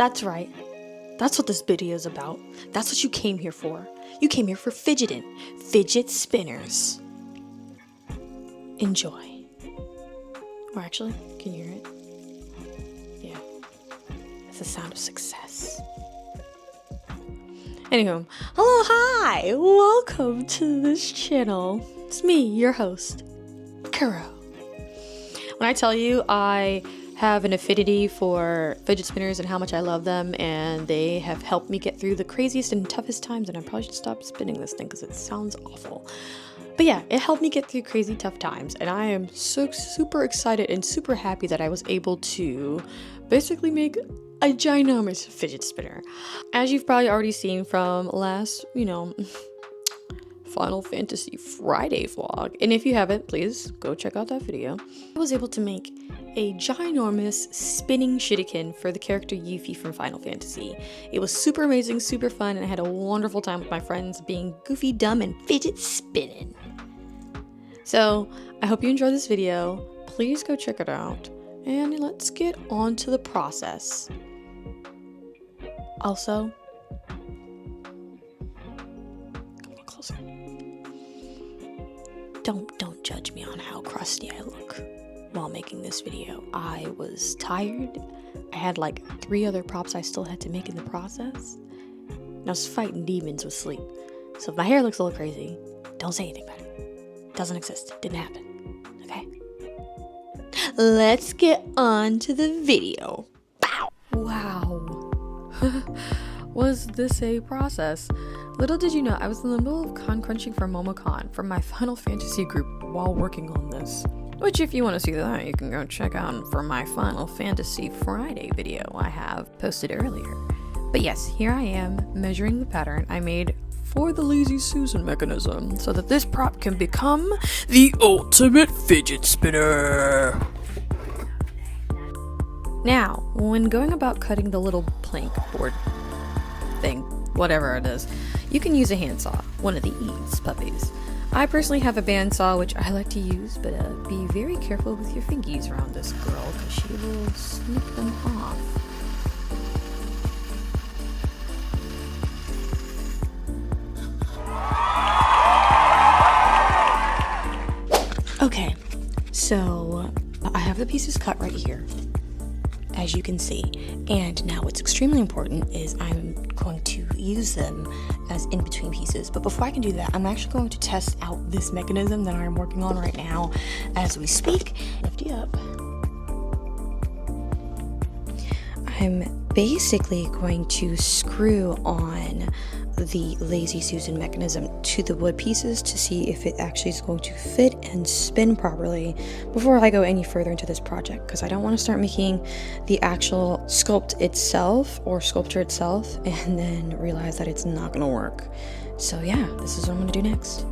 That's right. That's what this video is about. That's what you came here for. You came here for fidgeting. Fidget spinners. Enjoy. Or actually, can you hear it? Yeah. It's the sound of success. Anywho, hello, hi! Welcome to this channel. It's me, your host, Kuro. When I tell you I have an affinity for fidget spinners and how much I love them, and they have helped me get through the craziest and toughest times, and I probably should stop spinning this thing because it sounds awful. But yeah, it helped me get through crazy tough times, and I am so super excited and super happy that I was able to basically make a ginormous fidget spinner. As you've probably already seen from last, Final Fantasy Friday vlog, and if you haven't, please go check out that video. I was able to make a ginormous spinning Shuriken for the character Yuffie from Final Fantasy. It was super amazing, super fun, and I had a wonderful time with my friends being goofy, dumb, and fidget spinning. So I hope you enjoyed this video. Please go check it out, and let's get on to the process. Also, closer. Don't judge me on how crusty I look while making this video. I was tired. I had like 3 other props I still had to make in the process. And I was fighting demons with sleep. So if my hair looks a little crazy, don't say anything about it. Doesn't exist. Didn't happen. Okay? Let's get on to the video. Bow! Wow. Was this a process? Little did you know, I was in the middle of con crunching for Momocon from my Final Fantasy group while working on this. Which, if you want to see that, you can go check out for my Final Fantasy Friday video I have posted earlier. But yes, here I am measuring the pattern I made for the Lazy Susan mechanism so that this prop can become the ultimate fidget spinner. Now, when going about cutting the little plank board thing, whatever it is, you can use a handsaw, one of these puppies. I personally have a bandsaw which I like to use, but be very careful with your fingies around this girl because she will snip them off. Okay, so I have the pieces cut right here, as you can see, and now what's extremely important is I'm going to use them as in-between pieces. But before I can do that, I'm actually going to test out this mechanism that I'm working on right now as we speak. Lift you up. I'm basically going to screw on the Lazy Susan mechanism to the wood pieces to see if it actually is going to fit and spin properly before I go any further into this project, because I don't want to start making the actual sculpture itself and then realize that it's not going to work. So yeah, this is what I'm going to do next.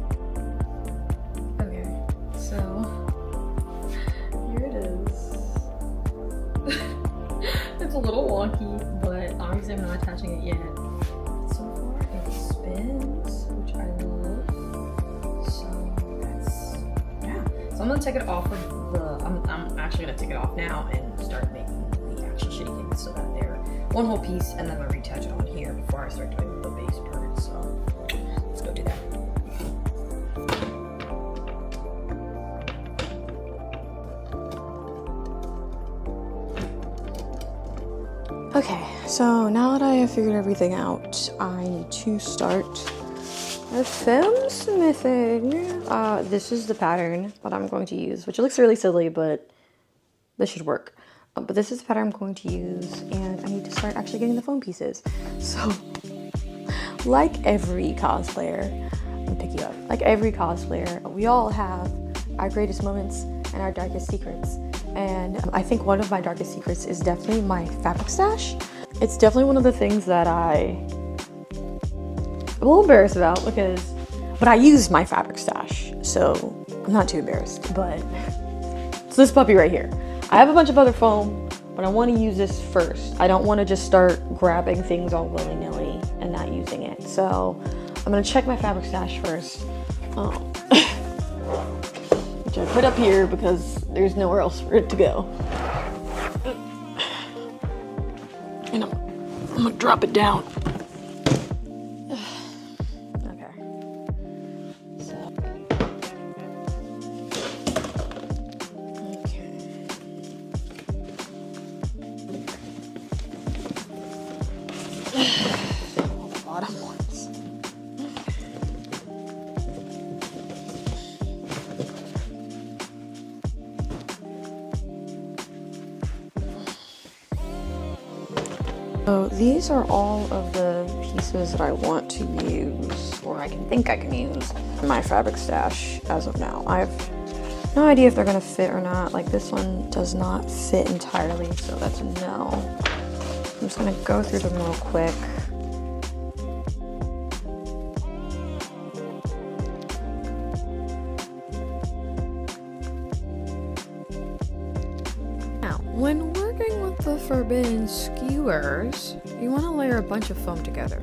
Okay, so here it is. It's a little wonky, but obviously I'm not attaching it yet. Which I love. So that's, yeah. So I'm gonna take it off of the, I'm actually gonna take it off now and start making the actual Shuriken so that they're one whole piece, and then I'm gonna retouch it on here before I start doing the base part. So let's go do that. Okay, so now that I have figured everything out, I need to start the film smithing. This is the pattern that I'm going to use, which looks really silly, but this should work. But this is the pattern I'm going to use, and I need to start actually getting the foam pieces. So, like every cosplayer, I'm gonna pick you up. Like every cosplayer, we all have our greatest moments and our darkest secrets. And I think one of my darkest secrets is definitely my fabric stash. It's definitely one of the things that I'm a little embarrassed about but I used my fabric stash, so I'm not too embarrassed. But it's this puppy right here. I have a bunch of other foam, but I want to use this first. I don't want to just start grabbing things all willy-nilly and not using it. So I'm gonna check my fabric stash first. Which I put up here because there's nowhere else for it to go. And I'm gonna drop it down. Okay. So. Okay. All the bottom ones. So these are all of the pieces that I want to use, or I can think I can use, in my fabric stash as of now. I have no idea if they're gonna fit or not. Like this one does not fit entirely, so that's a no. I'm just gonna go through them real quick. Now, when working with the forbidden skewers, you want to layer a bunch of foam together,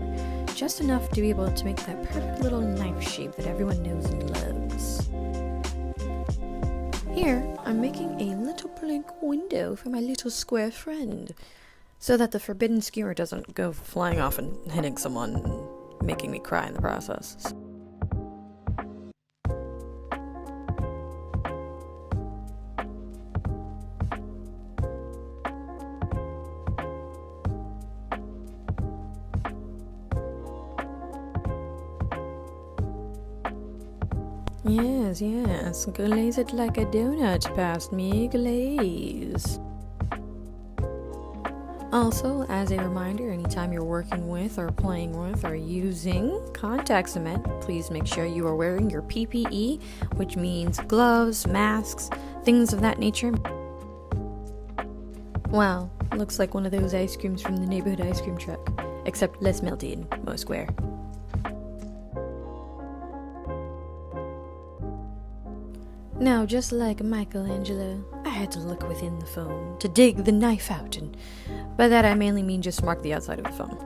just enough to be able to make that perfect little knife shape that everyone knows and loves. Here, I'm making a little blank window for my little square friend, so that the forbidden skewer doesn't go flying off and hitting someone and making me cry in the process. Yes, glaze it like a donut past me, glaze. Also, as a reminder, anytime you're working with or playing with or using contact cement, please make sure you are wearing your PPE, which means gloves, masks, things of that nature. Wow, looks like one of those ice creams from the neighborhood ice cream truck, except less melted, more square. Now, just like Michelangelo, I had to look within the foam to dig the knife out, and by that I mainly mean just mark the outside of the foam.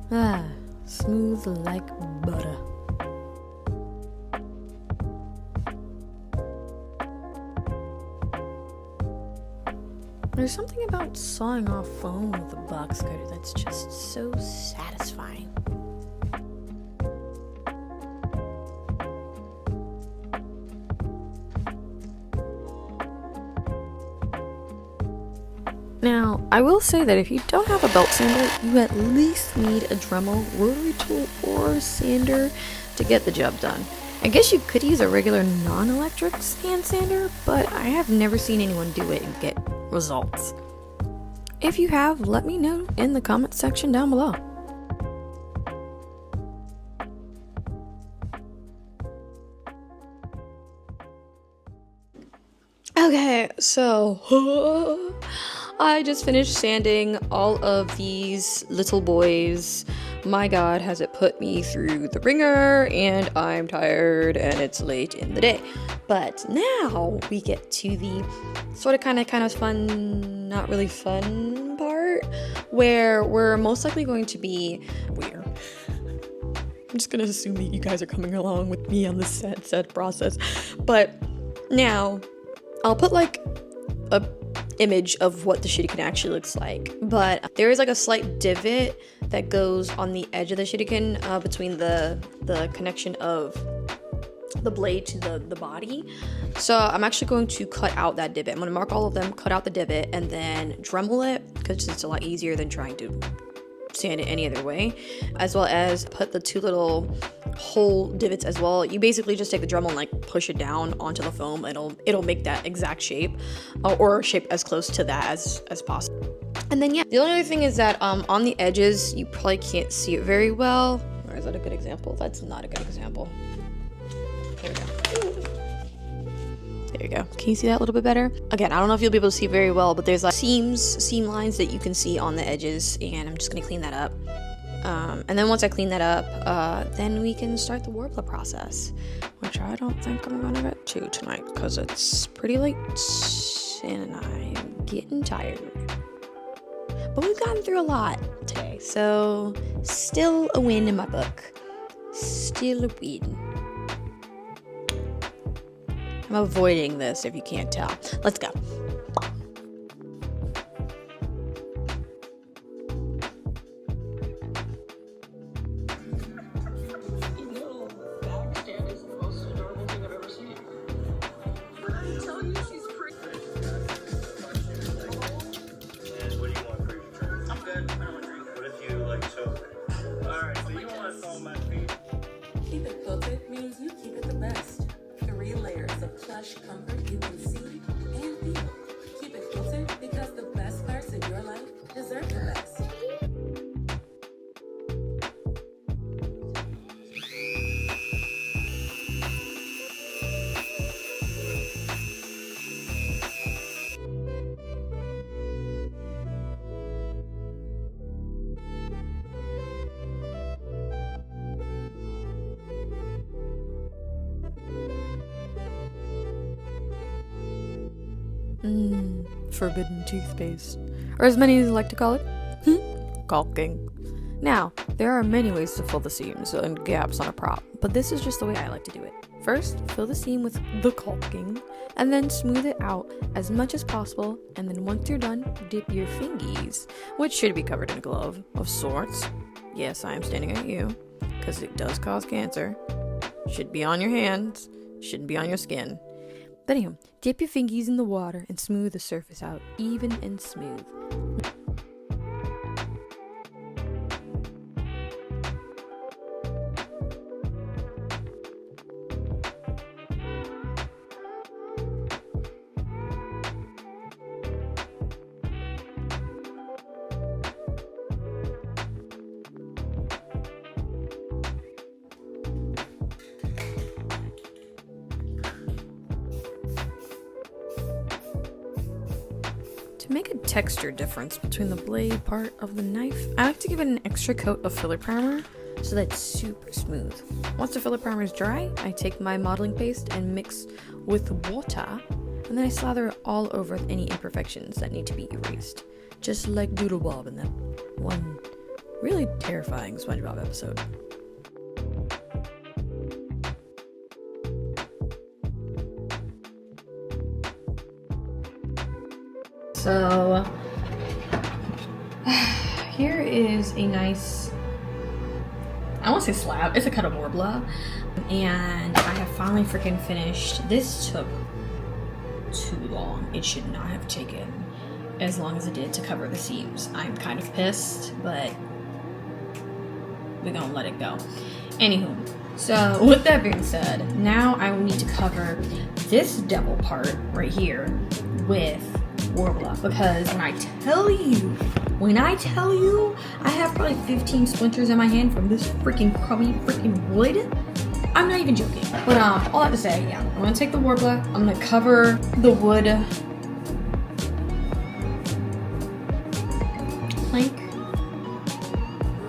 Ah, smooth like butter. There's something about sawing off foam with a box cutter that's just so satisfying. Now, I will say that if you don't have a belt sander, you at least need a Dremel, rotary tool, or sander to get the job done. I guess you could use a regular non-electric hand sander, but I have never seen anyone do it and get results. If you have, let me know in the comment section down below. Okay, so I just finished sanding all of these little boys. My god, has it put me through the ringer, and I'm tired and it's late in the day. But now we get to the sort of kind of fun, not really fun part, where we're most likely going to be weird. I'm just gonna assume that you guys are coming along with me on the set process. But now I'll put like a image of what the Shuriken actually looks like, but there is like a slight divot that goes on the edge of the Shuriken between the connection of the blade to the body. So I'm actually going to cut out that divot. I'm going to mark all of them, cut out the divot, and then Dremel it, because it's a lot easier than trying to sand it any other way, as well as put the two little hole divots as well. You basically just take the Dremel and like push it down onto the foam. It'll make that exact shape, or shape as close to that as possible. And then yeah, the only other thing is that on the edges you probably can't see it very well. Or is that a good example? That's not a good example. There we go. There you go. Can you see that a little bit better? Again, I don't know if you'll be able to see very well, but there's like seam lines that you can see on the edges, and I'm just gonna clean that up. And then once I clean that up, then we can start the warbler process, which I don't think I'm gonna get to tonight because it's pretty late and I'm getting tired. But we've gotten through a lot today, so still a win in my book. Still a win. I'm avoiding this if you can't tell. Let's go. Keep it quilted means you keep it the best. 3 layers of plush comfort you can see and feel. Keep it quilted because the best parts in your life deserve the best. Forbidden toothpaste. Or as many like to call it, caulking. Now, there are many ways to fill the seams and gaps on a prop, but this is just the way I like to do it. First, fill the seam with the caulking, and then smooth it out as much as possible, and then once you're done, dip your fingies, which should be covered in a glove of sorts. Yes, I am standing at you, because it does cause cancer. Should be on your hands, shouldn't be on your skin. But anyway, dip your fingies in the water and smooth the surface out, even and smooth. To make a texture difference between the blade part of the knife, I like to give it an extra coat of filler primer so that it's super smooth. Once the filler primer is dry, I take my modeling paste and mix with water, and then I slather it all over any imperfections that need to be erased. Just like Doodle Bob in that one really terrifying SpongeBob episode. So here is a nice, I won't say slab, it's a cut of Warbler, and I have finally freaking finished. This took too long. It should not have taken as long as it did to cover the seams. I'm kind of pissed, but we're gonna let it go. Anywho, so with that being said, now I will need to cover this devil part right here with Warbler, because when I tell you I have probably 15 splinters in my hand from this freaking crummy freaking wood, I'm not even joking. But all that to say, yeah, I'm gonna take the Warbler, I'm gonna cover the wood plank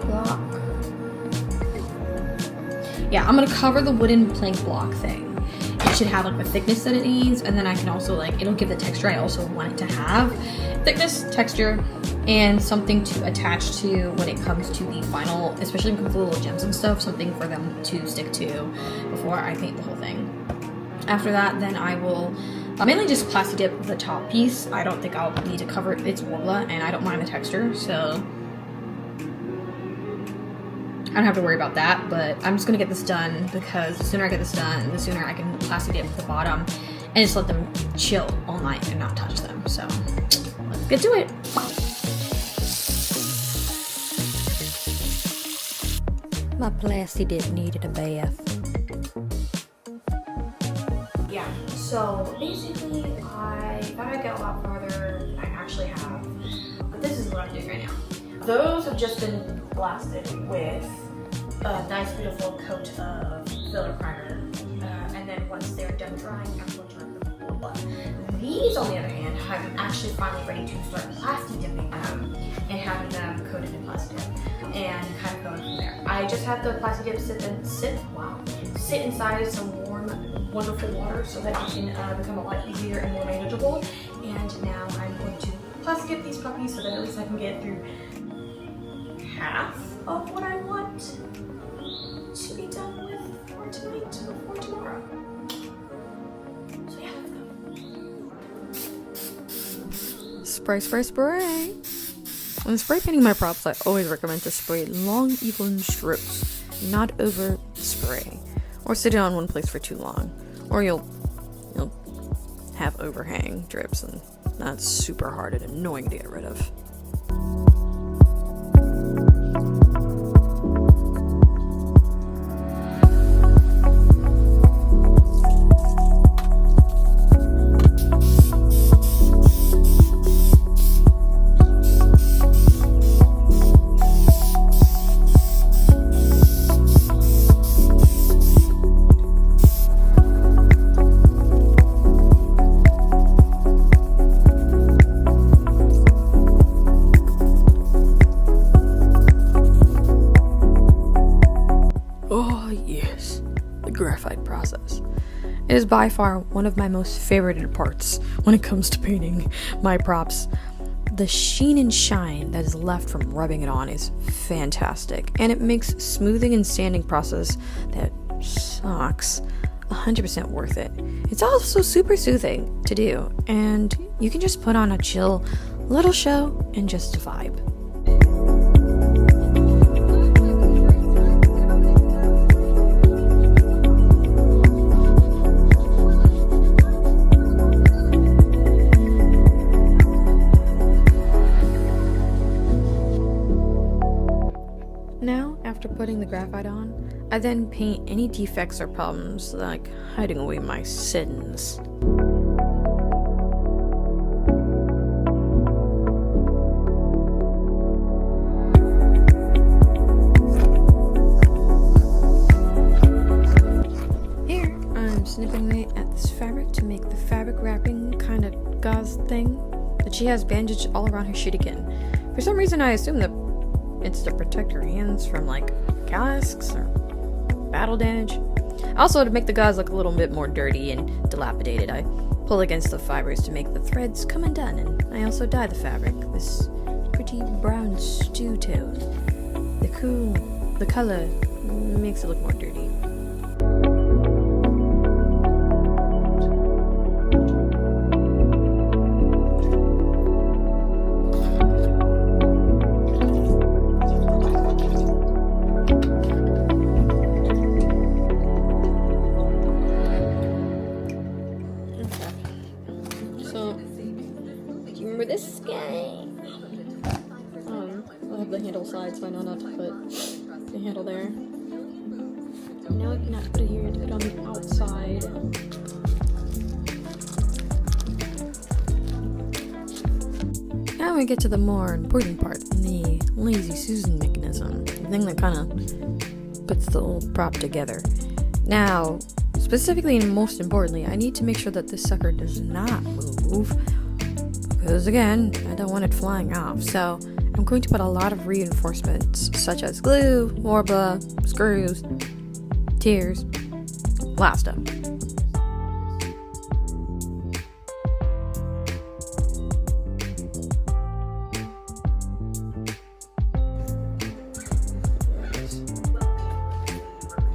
block. Yeah, I'm gonna cover the wooden plank block thing. It should have like the thickness that it needs, and then I can also like, it'll give the texture I also want it to have. Thickness, texture, and something to attach to when it comes to the final, especially with the little gems and stuff, something for them to stick to before I paint the whole thing. After that, then I will mainly just plastic dip the top piece. I don't think I'll need to cover its Warbler, and I don't mind the texture, so I don't have to worry about that, but I'm just gonna get this done because the sooner I get this done, the sooner I can plastic dip the bottom and just let them chill all night and not touch them. So let's get to it. My plastic dip needed a bath. Yeah, so basically I thought I'd get a lot farther than I actually have, but this is what I'm doing right now. Those have just been blasted with a nice beautiful coat of filler primer, and then once they're done drying, I'm going to run them with Warbler. These, on the other hand, I'm actually finally ready to start plastic dipping them and having them coated in plastic dip and kind of going from there. I just had the plastic dip sit inside some warm, wonderful water so that it can become a lot easier and more manageable. And now I'm going to plastic dip these puppies so that at least I can get through half of what I want to be done with for tonight before tomorrow. So spray. When spray painting my props, I always recommend to spray long, even strokes, not over spray, or sit it on one place for too long, or you'll have overhang drips, and that's super hard and annoying to get rid of. Graphite process. It is by far one of my most favorited parts when it comes to painting my props. The sheen and shine that is left from rubbing it on is fantastic, and it makes smoothing and sanding process that sucks 100% worth it. It's also super soothing to do, and you can just put on a chill little show and just vibe. Now, after putting the graphite on, I then paint any defects or problems, like hiding away my sins. Here, I'm snipping away at this fabric to make the fabric wrapping kind of gauze thing that she has bandaged all around her shuriken. For some reason, I assume that it's to protect her hands from, like, casks or battle damage. Also, to make the gauze look a little bit more dirty and dilapidated, I pull against the fibers to make the threads come undone, and I also dye the fabric this pretty brown stew tone. The color makes it look more dirty. This guy. I'll have the handle side so I know not to put the handle there. Now I cannot put it here to put it on the outside. Now we get to the more important part, the lazy Susan mechanism. The thing that kind of puts the whole prop together. Now, specifically and most importantly, I need to make sure that this sucker does not move. Because again, I don't want it flying off, so I'm going to put a lot of reinforcements such as glue, Morba, screws, tears, a lot of stuff.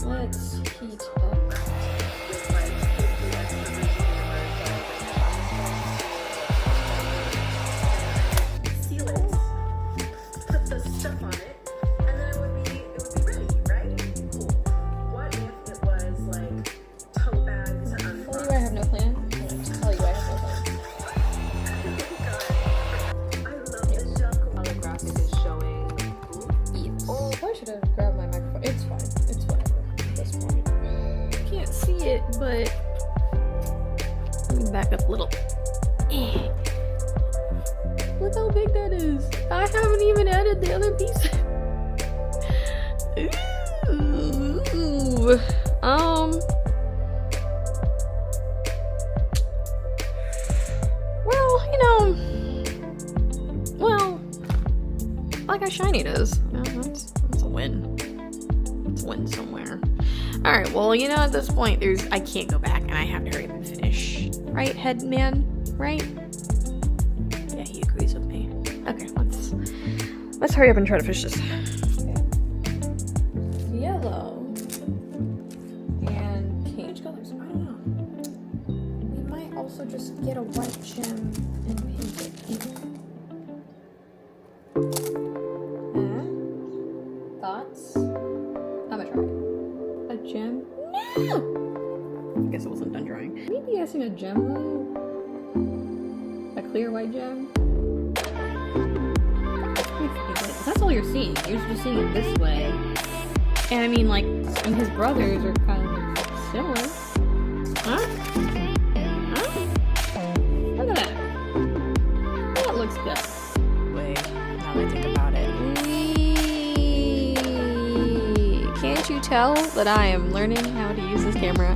Let's heat up. But let me back up a little. Look how big that is. I haven't even added the other piece. Ooh. Well, like how shiny it is. That's a win. It's a win somewhere. Alright, well, at this point, I can't go back, and I have to hurry up and finish. Right, head man? Right? Yeah, he agrees with me. Okay, let's hurry up and try to finish this. Okay. Yellow. And pink. Which colors? I don't know. We might also just get a white gem and paint it pink. clear white gem? That's all you're seeing. You're just seeing it this way. And I mean, like, and his brothers are kind of similar. Huh? Huh? Look at that. That looks good. Wait, now that I think about it. Can't you tell that I am learning how to use this camera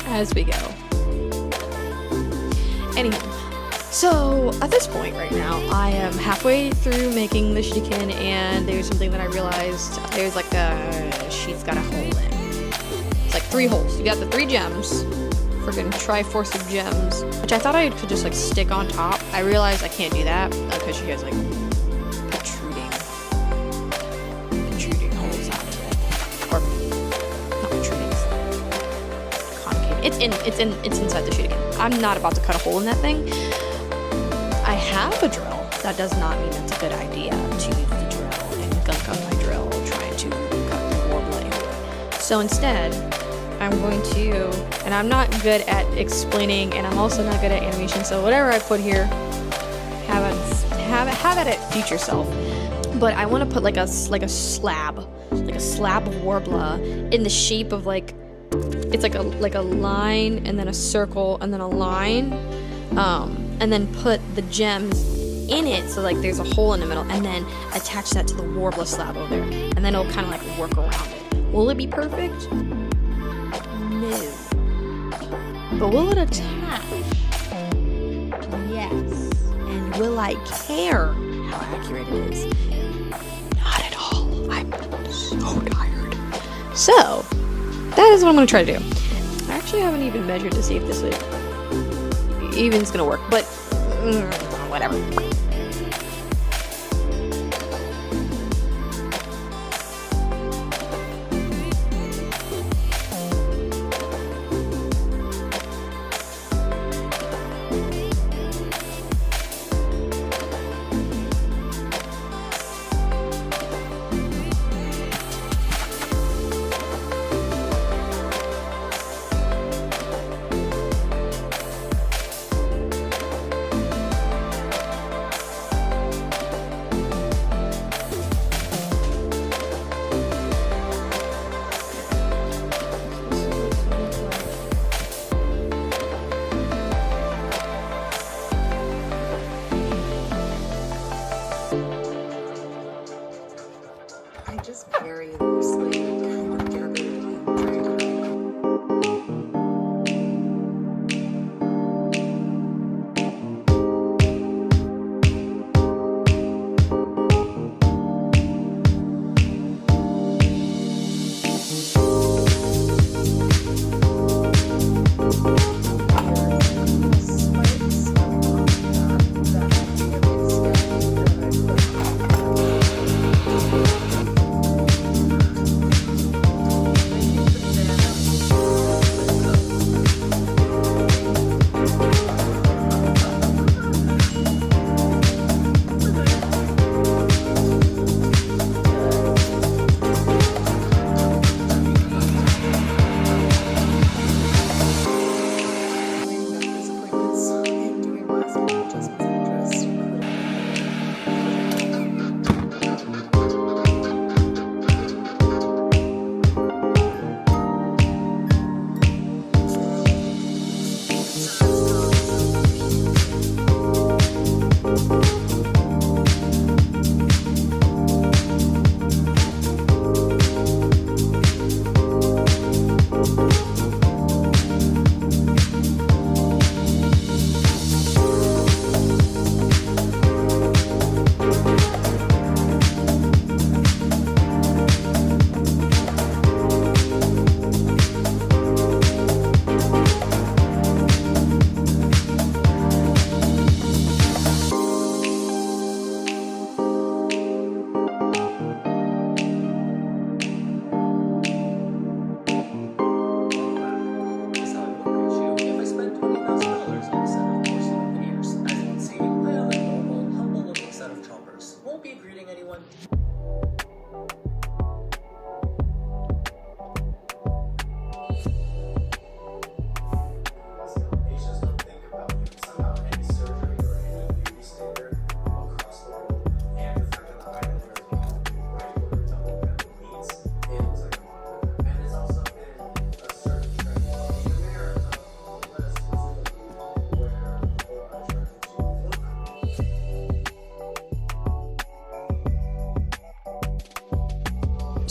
as we go? Anywho, so at this point right now, I am halfway through making the Shuriken, and there's something that I realized. There's like she's got a hole in. It's like 3 holes. You got the 3 gems, freaking Triforce of gems, which I thought I could just like stick on top. I realized I can't do that because she has like protruding holes out of it, or not protruding, concave. It's inside the Shuriken. I'm not about to cut a hole in that thing. I have a drill. That does not mean it's a good idea to use the drill and gunk up my drill trying to cut the warbling. So instead, I'm going to, and I'm not good at explaining, and I'm also not good at animation, so whatever I put here, have at it future self. But I want to put like a slab of warbler in the shape of like, it's like a line and then a circle and then a line, and then put the gems in it, so like there's a hole in the middle, and then attach that to the warbler slab over there, and then it'll kind of like work around it. Will it be perfect? No. But will it attach? Yes. And will I care how accurate it is? Not at all. I'm so tired. So, that is what I'm going to try to do. I actually haven't even measured to see if this even's going to work, but whatever.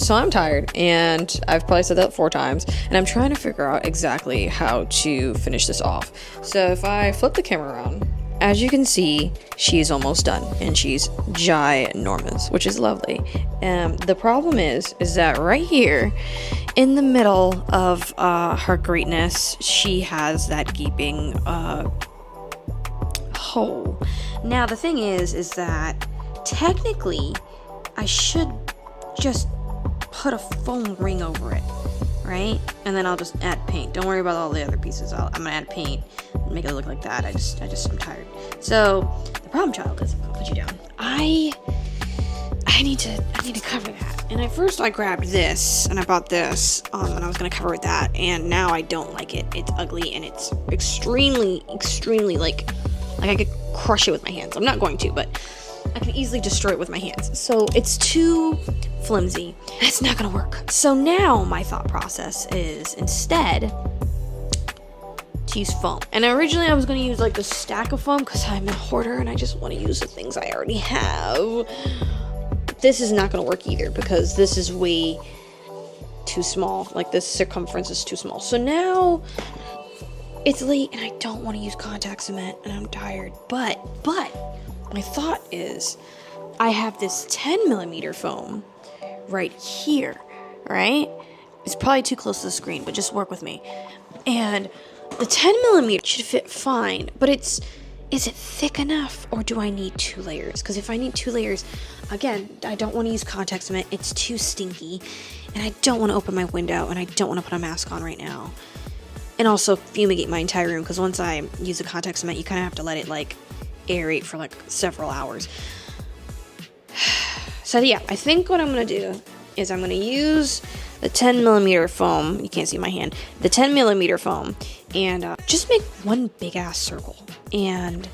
So I'm tired, and I've probably said that 4 times, and I'm trying to figure out exactly how to finish this off. So if I flip the camera around, as you can see, she's almost done, and she's ginormous, which is lovely. The problem is that right here, in the middle of her greatness, she has that gaping hole. Now the thing is that technically, I should just put a foam ring over it, right? And then I'll just add paint. Don't worry about all the other pieces. I'm gonna add paint and make it look like that. I'm tired. So the problem child is, I'll put you down. I need to cover that. And at first I grabbed this and I bought this, and I was gonna cover with that. And now I don't like it. It's ugly and it's extremely like I could crush it with my hands. I'm not going to, but I can easily destroy it with my hands. So it's too flimsy. It's not gonna work. So now my thought process is instead to use foam. And originally I was gonna use like the stack of foam because I'm a hoarder and I just want to use the things I already have. This is not gonna work either because this is way too small. Like this circumference is too small. So now it's late and I don't want to use contact cement and I'm tired. But my thought is I have this 10 millimeter foam right here, right? It's probably too close to the screen, but just work with me. And the 10 millimeter should fit fine, but is it thick enough or do I need 2 layers? Because if I need 2 layers, again, I don't want to use contact cement. It's too stinky and I don't want to open my window and I don't want to put a mask on right now. And also fumigate my entire room because once I use the contact cement, you kind of have to let it like aerate for like several hours. So yeah, I think what I'm gonna do is I'm gonna use the 10 millimeter foam. You can't see my hand. The 10 millimeter foam, and just make one big ass circle. And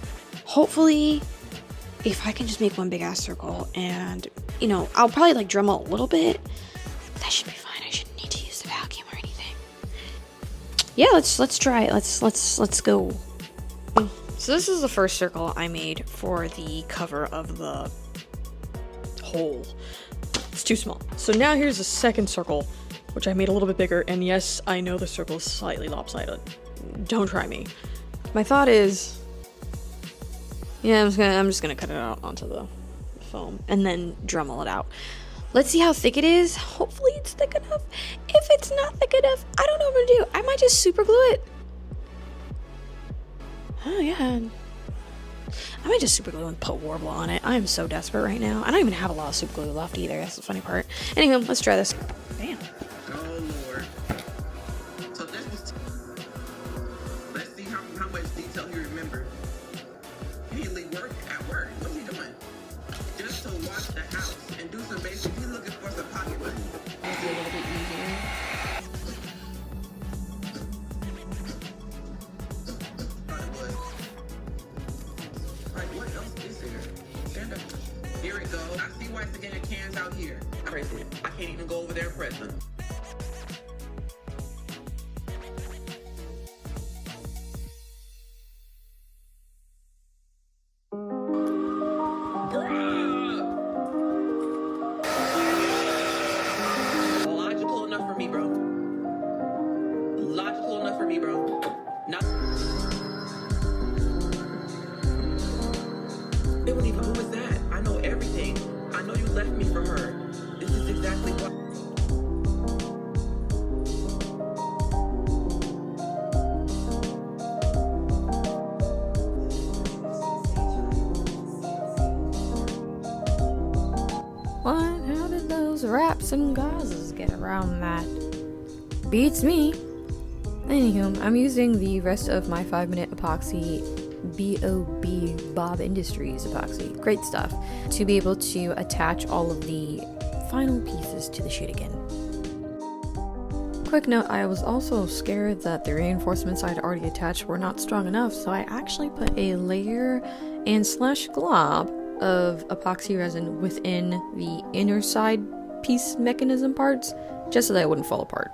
hopefully, if I can just make one big ass circle, and you know, I'll probably like Dremel a little bit. That should be fine. I shouldn't need to use the vacuum or anything. Yeah, let's try it. Let's go. So this is the first circle I made for the cover of the hole. It's too small. So now here's the second circle, which I made a little bit bigger, and yes, I know the circle is slightly lopsided. Don't try me. My thought is, yeah, I'm just gonna cut it out onto the foam and then Dremel it out. Let's see how thick it is. Hopefully it's thick enough. If it's not thick enough, I don't know what I'm gonna do. I might just super glue it. Oh yeah. I might just super glue and put Warble on it. I am so desperate right now. I don't even have a lot of super glue left either. That's the funny part. Anyway, let's try this. Bam. Oh Lord. So let's see how much detail he remembered. Haley work at work. What's he doing? Just to watch the house and do some basic. He's looking for some pocket money. It'll be a little bit easier. Here it goes. I see why it's getting cans out here. Crazy. I can't even go over there and press them. Logical enough for me, bro. Logical enough for me, bro. Not. It was even, who was that? I know everything. I know you left me for her. This is exactly what. What? How did those wraps and gauzes get around that? Beats me. Anywho, I'm using the rest of my 5-minute epoxy B.O.B. Bob Industries epoxy. Great stuff. To be able to attach all of the final pieces to the Shuriken. Quick note, I was also scared that the reinforcements I'd already attached were not strong enough, so I actually put a layer and / glob of epoxy resin within the inner side piece mechanism parts, just so that it wouldn't fall apart.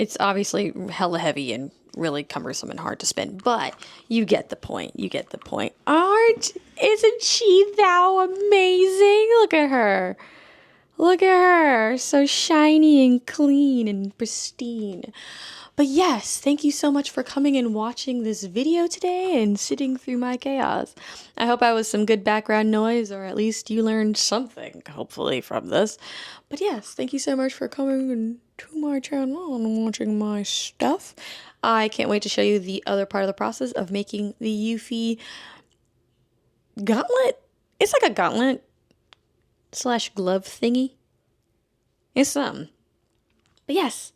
It's obviously hella heavy and really cumbersome and hard to spin, but you get the point. You get the point. Art, isn't she thou amazing? Look at her. Look at her. So shiny and clean and pristine. But yes, thank you so much for coming and watching this video today and sitting through my chaos. I hope I was some good background noise, or at least you learned something, hopefully, from this. But yes, thank you so much for coming to my channel and watching my stuff. I can't wait to show you the other part of the process of making the Yuffie gauntlet. It's like a gauntlet / glove thingy. It's something. But yes.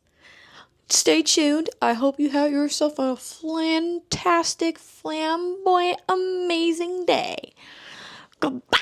Stay tuned. I hope you have yourself a fantastic, flamboyant, amazing day. Goodbye.